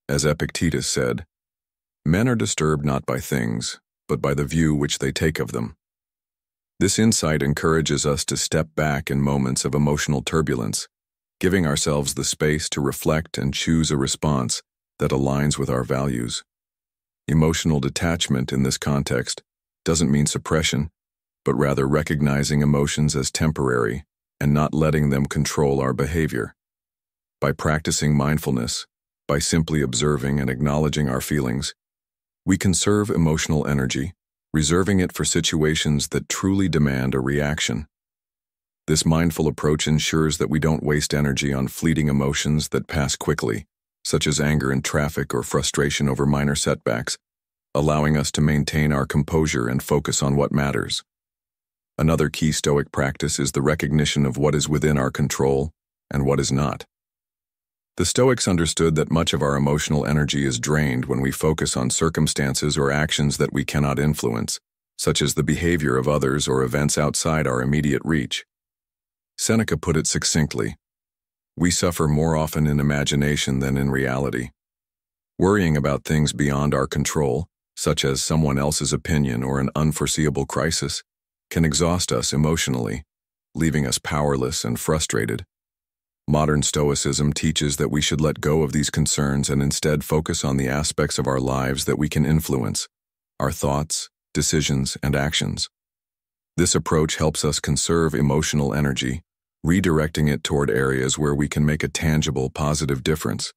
As Epictetus said, "Men are disturbed not by things, but by the view which they take of them." This insight encourages us to step back in moments of emotional turbulence, giving ourselves the space to reflect and choose a response that aligns with our values. Emotional detachment in this context doesn't mean suppression, but rather recognizing emotions as temporary and not letting them control our behavior. By practicing mindfulness, by simply observing and acknowledging our feelings, we conserve emotional energy, reserving it for situations that truly demand a reaction. This mindful approach ensures that we don't waste energy on fleeting emotions that pass quickly, such as anger in traffic or frustration over minor setbacks, allowing us to maintain our composure and focus on what matters. Another key Stoic practice is the recognition of what is within our control and what is not. The Stoics understood that much of our emotional energy is drained when we focus on circumstances or actions that we cannot influence, such as the behavior of others or events outside our immediate reach. Seneca put it succinctly, "We suffer more often in imagination than in reality." Worrying about things beyond our control, such as someone else's opinion or an unforeseeable crisis, can exhaust us emotionally, leaving us powerless and frustrated. Modern Stoicism teaches that we should let go of these concerns and instead focus on the aspects of our lives that we can influence, our thoughts, decisions, and actions. This approach helps us conserve emotional energy, redirecting it toward areas where we can make a tangible, positive difference.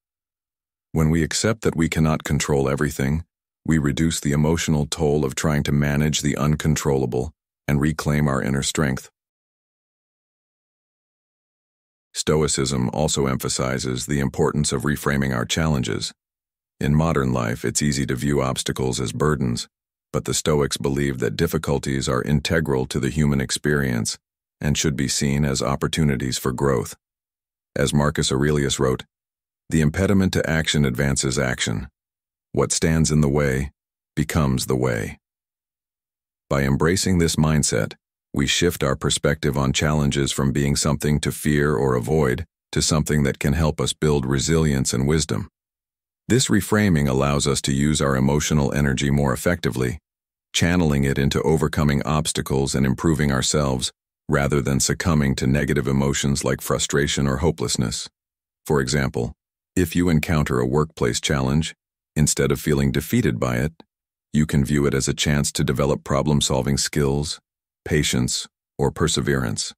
When we accept that we cannot control everything, we reduce the emotional toll of trying to manage the uncontrollable and reclaim our inner strength. Stoicism also emphasizes the importance of reframing our challenges. In modern life, it's easy to view obstacles as burdens, but the Stoics believe that difficulties are integral to the human experience and should be seen as opportunities for growth. As Marcus Aurelius wrote, "The impediment to action advances action. What stands in the way becomes the way." By embracing this mindset, we shift our perspective on challenges from being something to fear or avoid to something that can help us build resilience and wisdom. This reframing allows us to use our emotional energy more effectively, channeling it into overcoming obstacles and improving ourselves, rather than succumbing to negative emotions like frustration or hopelessness. For example, if you encounter a workplace challenge, instead of feeling defeated by it, you can view it as a chance to develop problem-solving skills, patience, or perseverance.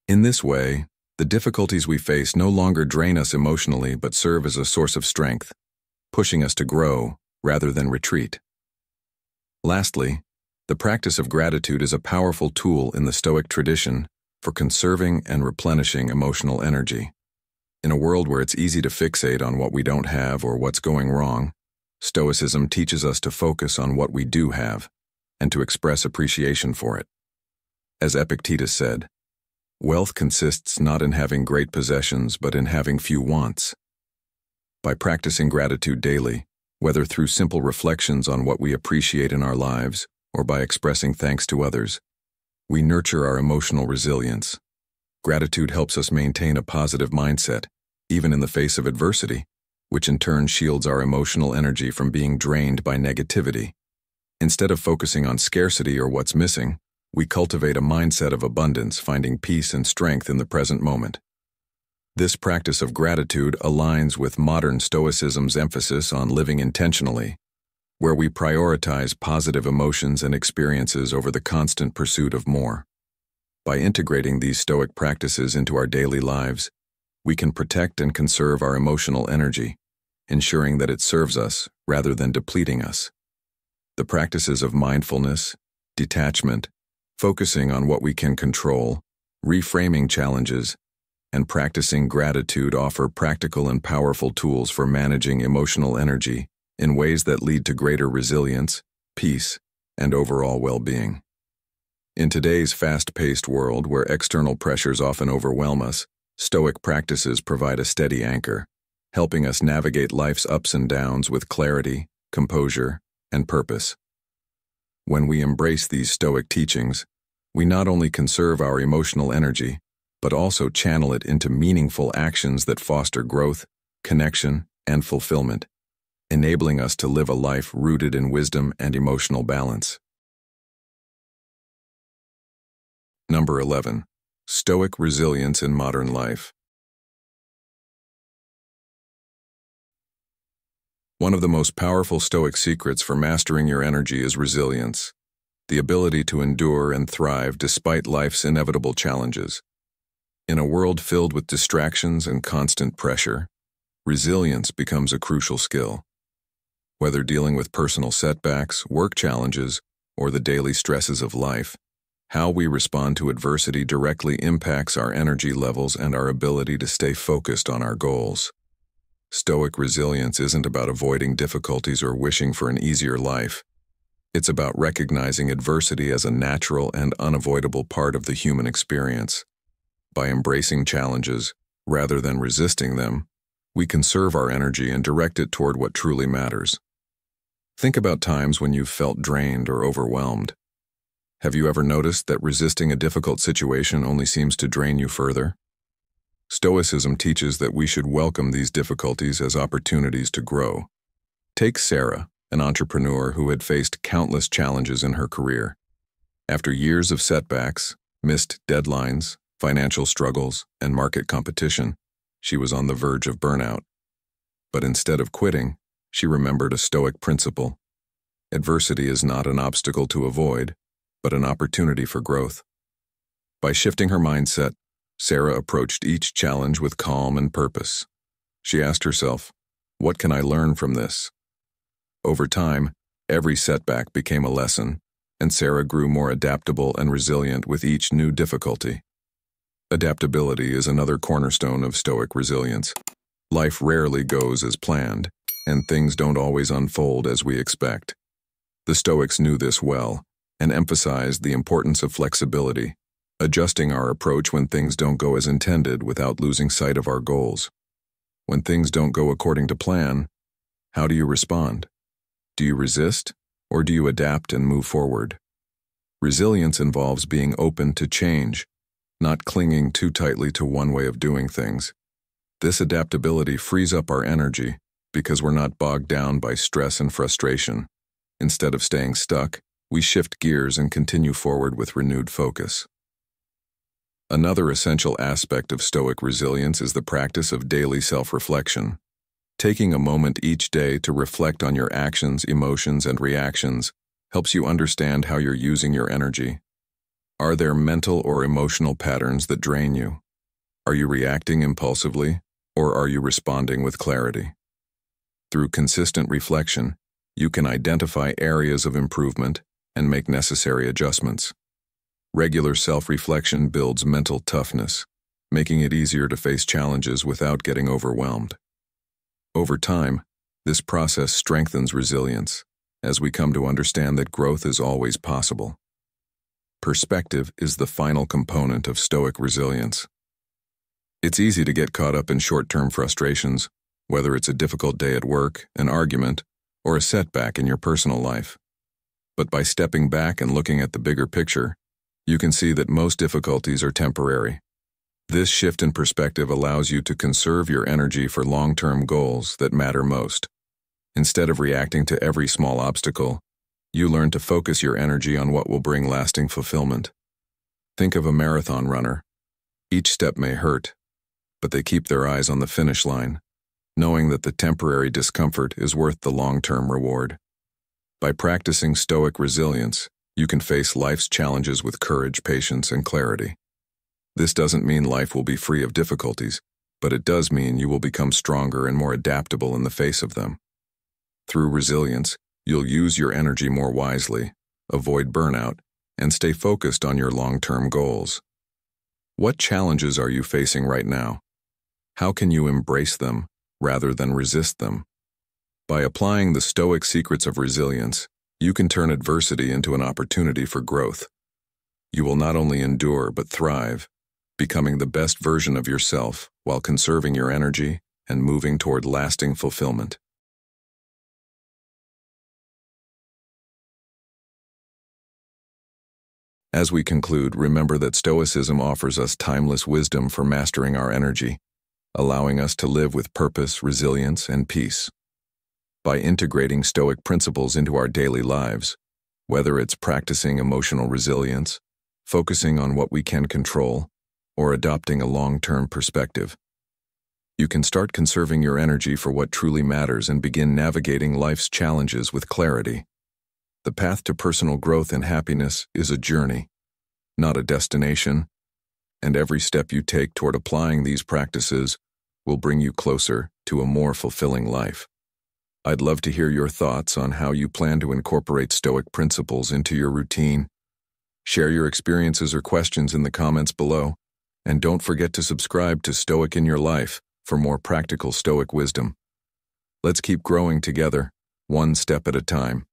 In this way, the difficulties we face no longer drain us emotionally but serve as a source of strength, pushing us to grow rather than retreat. Lastly, the practice of gratitude is a powerful tool in the Stoic tradition for conserving and replenishing emotional energy. In a world where it's easy to fixate on what we don't have or what's going wrong, Stoicism teaches us to focus on what we do have and to express appreciation for it. As Epictetus said, "Wealth consists not in having great possessions but in having few wants." By practicing gratitude daily, whether through simple reflections on what we appreciate in our lives or by expressing thanks to others, We nurture our emotional resilience. Gratitude helps us maintain a positive mindset, even in the face of adversity, which in turn shields our emotional energy from being drained by negativity. Instead of focusing on scarcity or what's missing, we cultivate a mindset of abundance, finding peace and strength in the present moment. This practice of gratitude aligns with modern Stoicism's emphasis on living intentionally, where we prioritize positive emotions and experiences over the constant pursuit of more. By integrating these Stoic practices into our daily lives, we can protect and conserve our emotional energy, ensuring that it serves us rather than depleting us. The practices of mindfulness, detachment, focusing on what we can control, reframing challenges, and practicing gratitude offer practical and powerful tools for managing emotional energy in ways that lead to greater resilience, peace, and overall well-being. In today's fast-paced world where external pressures often overwhelm us, Stoic practices provide a steady anchor, helping us navigate life's ups and downs with clarity, composure, and purpose. When we embrace these Stoic teachings, we not only conserve our emotional energy, but also channel it into meaningful actions that foster growth, connection, and fulfillment, enabling us to live a life rooted in wisdom and emotional balance. Number 11. Stoic resilience in modern life. One of the most powerful Stoic secrets for mastering your energy is resilience, the ability to endure and thrive despite life's inevitable challenges. In a world filled with distractions and constant pressure, resilience becomes a crucial skill. Whether dealing with personal setbacks, work challenges, or the daily stresses of life, how we respond to adversity directly impacts our energy levels and our ability to stay focused on our goals. Stoic resilience isn't about avoiding difficulties or wishing for an easier life. It's about recognizing adversity as a natural and unavoidable part of the human experience. By embracing challenges, rather than resisting them, we conserve our energy and direct it toward what truly matters. Think about times when you've felt drained or overwhelmed. Have you ever noticed that resisting a difficult situation only seems to drain you further? Stoicism teaches that we should welcome these difficulties as opportunities to grow. Take Sarah, an entrepreneur who had faced countless challenges in her career. After years of setbacks, missed deadlines, financial struggles, and market competition, she was on the verge of burnout. But instead of quitting, she remembered a Stoic principle. Adversity is not an obstacle to avoid, but an opportunity for growth. By shifting her mindset, Sarah approached each challenge with calm and purpose. She asked herself, "What can I learn from this?" Over time, every setback became a lesson, and Sarah grew more adaptable and resilient with each new difficulty. Adaptability is another cornerstone of Stoic resilience. Life rarely goes as planned, and things don't always unfold as we expect. The Stoics knew this well, and emphasized the importance of flexibility, adjusting our approach when things don't go as intended without losing sight of our goals. When things don't go according to plan, how do you respond? Do you resist, or do you adapt and move forward? Resilience involves being open to change, not clinging too tightly to one way of doing things. This adaptability frees up our energy because we're not bogged down by stress and frustration. Instead of staying stuck, we shift gears and continue forward with renewed focus. Another essential aspect of Stoic resilience is the practice of daily self-reflection. Taking a moment each day to reflect on your actions, emotions, and reactions helps you understand how you're using your energy. Are there mental or emotional patterns that drain you? Are you reacting impulsively, or are you responding with clarity? Through consistent reflection, you can identify areas of improvement and make necessary adjustments. Regular self-reflection builds mental toughness, making it easier to face challenges without getting overwhelmed. Over time, this process strengthens resilience, as we come to understand that growth is always possible. Perspective is the final component of Stoic resilience. It's easy to get caught up in short-term frustrations, whether it's a difficult day at work, an argument, or a setback in your personal life. But by stepping back and looking at the bigger picture, You can see that most difficulties are temporary. This shift in perspective allows you to conserve your energy for long-term goals that matter most. Instead of reacting to every small obstacle, you learn to focus your energy on what will bring lasting fulfillment. Think of a marathon runner. Each step may hurt, but they keep their eyes on the finish line, knowing that the temporary discomfort is worth the long-term reward. By practicing Stoic resilience, you can face life's challenges with courage, patience, and clarity. This doesn't mean life will be free of difficulties, but it does mean you will become stronger and more adaptable in the face of them. Through resilience, you'll use your energy more wisely, avoid burnout, and stay focused on your long-term goals. What challenges are you facing right now? How can you embrace them rather than resist them? By applying the Stoic Secrets of resilience, you can turn adversity into an opportunity for growth. You will not only endure but thrive, becoming the best version of yourself while conserving your energy and moving toward lasting fulfillment. As we conclude, remember that Stoicism offers us timeless wisdom for mastering our energy, allowing us to live with purpose, resilience, and peace. By integrating Stoic principles into our daily lives, whether it's practicing emotional resilience, focusing on what we can control, or adopting a long-term perspective, you can start conserving your energy for what truly matters and begin navigating life's challenges with clarity. The path to personal growth and happiness is a journey, not a destination, and every step you take toward applying these practices will bring you closer to a more fulfilling life. I'd love to hear your thoughts on how you plan to incorporate Stoic principles into your routine. Share your experiences or questions in the comments below, and don't forget to subscribe to Stoic in Your Life for more practical Stoic wisdom. Let's keep growing together, one step at a time.